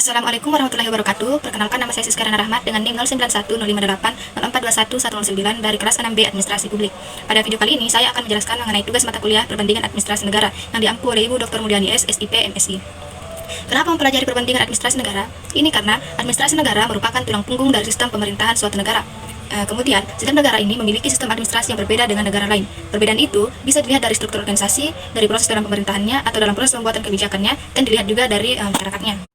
Assalamualaikum warahmatullahi wabarakatuh. Perkenalkan, nama saya Siska Rana Rahmat dengan NIM 0910580421 dari kelas 6B Administrasi Publik. Pada video kali ini saya akan menjelaskan mengenai tugas mata kuliah Perbandingan Administrasi Negara yang diampu oleh Ibu Dr. Mulyani S, SIP, MSI. Kenapa mempelajari perbandingan administrasi negara? Ini karena administrasi negara merupakan tulang punggung dari sistem pemerintahan suatu negara. Kemudian, sistem negara ini memiliki sistem administrasi yang berbeda dengan negara lain. Perbedaan itu bisa dilihat dari struktur organisasi, dari proses dalam pemerintahannya, atau dalam proses pembuatan kebijakannya, dan dilihat juga dari masyarakatnya.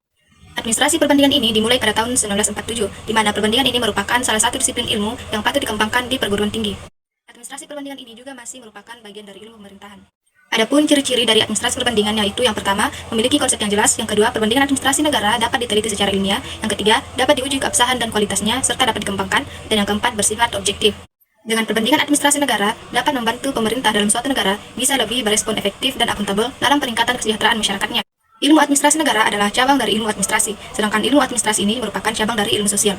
Administrasi perbandingan ini dimulai pada tahun 1947, di mana perbandingan ini merupakan salah satu disiplin ilmu yang patut dikembangkan di perguruan tinggi. Administrasi perbandingan ini juga masih merupakan bagian dari ilmu pemerintahan. Adapun ciri-ciri dari administrasi perbandingan yaitu yang pertama, memiliki konsep yang jelas, yang kedua, perbandingan administrasi negara dapat diteliti secara ilmiah, yang ketiga, dapat diuji keabsahan dan kualitasnya, serta dapat dikembangkan, dan yang keempat, bersifat objektif. Dengan perbandingan administrasi negara, dapat membantu pemerintah dalam suatu negara bisa lebih berespon efektif dan akuntabel dalam peningkatan kesejahteraan masyarakatnya. Ilmu administrasi negara adalah cabang dari ilmu administrasi, sedangkan ilmu administrasi ini merupakan cabang dari ilmu sosial.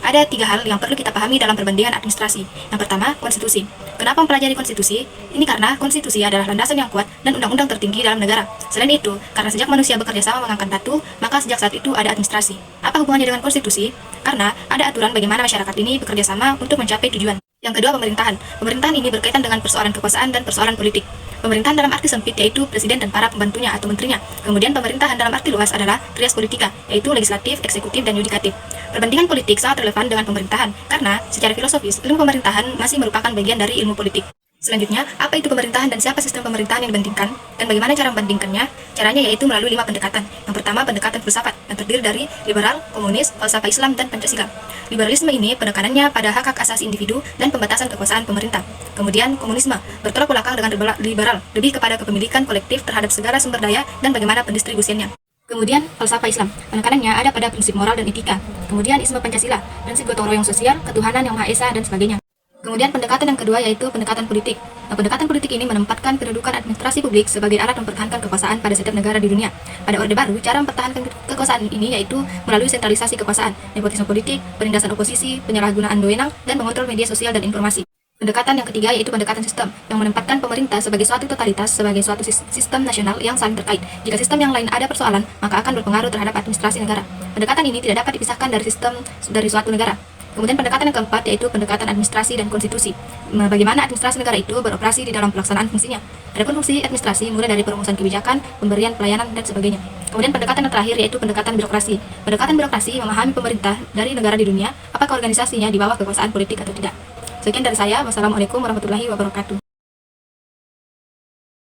Ada 3 hal yang perlu kita pahami dalam perbandingan administrasi. Yang pertama, konstitusi. Kenapa mempelajari konstitusi? Ini karena konstitusi adalah landasan yang kuat dan undang-undang tertinggi dalam negara. Selain itu, karena sejak manusia bekerja sama mengangkat batu, maka sejak saat itu ada administrasi. Apa hubungannya dengan konstitusi? Karena ada aturan bagaimana masyarakat ini bekerja sama untuk mencapai tujuan. Yang kedua, pemerintahan. Pemerintahan ini berkaitan dengan persoalan kekuasaan dan persoalan politik. Pemerintahan dalam arti sempit yaitu presiden dan para pembantunya atau menterinya. Kemudian pemerintahan dalam arti luas adalah trias politika, yaitu legislatif, eksekutif, dan yudikatif. Perbandingan politik sangat relevan dengan pemerintahan, karena secara filosofis, ilmu pemerintahan masih merupakan bagian dari ilmu politik. Selanjutnya, apa itu pemerintahan dan siapa sistem pemerintahan yang dibandingkan, dan bagaimana cara membandingkannya? Caranya yaitu melalui 5 pendekatan. Yang pertama, pendekatan filsafat, yang terdiri dari liberal, komunis, falsafah Islam, dan Pancasila. Liberalisme ini penekanannya pada hak-hak asasi individu dan pembatasan kekuasaan pemerintah. Kemudian, komunisme bertolak belakang dengan liberal, lebih kepada kepemilikan kolektif terhadap segala sumber daya dan bagaimana pendistribusiannya. Kemudian, falsafah Islam, penekanannya ada pada prinsip moral dan etika. Kemudian, isme Pancasila, prinsip gotong royong sosial, ketuhanan yang Maha Esa, dan sebagainya. Kemudian pendekatan yang kedua yaitu pendekatan politik. Pendekatan politik ini menempatkan kedudukan administrasi publik sebagai alat mempertahankan kekuasaan pada setiap negara di dunia. Pada Orde Baru, cara mempertahankan kekuasaan ini yaitu melalui sentralisasi kekuasaan, nepotisme politik, penindasan oposisi, penyalahgunaan wewenang, dan mengontrol media sosial dan informasi. Pendekatan yang ketiga yaitu pendekatan sistem, yang menempatkan pemerintah sebagai suatu totalitas, sebagai suatu sistem nasional yang saling terkait. Jika sistem yang lain ada persoalan, maka akan berpengaruh terhadap administrasi negara. Pendekatan ini tidak dapat dipisahkan dari sistem dari suatu negara. Kemudian pendekatan yang keempat yaitu pendekatan administrasi dan konstitusi. Bagaimana administrasi negara itu beroperasi di dalam pelaksanaan fungsinya. Adapun fungsi administrasi mulai dari perumusan kebijakan, pemberian pelayanan, dan sebagainya. Kemudian pendekatan yang terakhir yaitu pendekatan birokrasi. Pendekatan birokrasi memahami pemerintah dari negara di dunia, apakah organisasinya di bawah kekuasaan politik atau tidak. Sekian dari saya. Wassalamualaikum warahmatullahi wabarakatuh.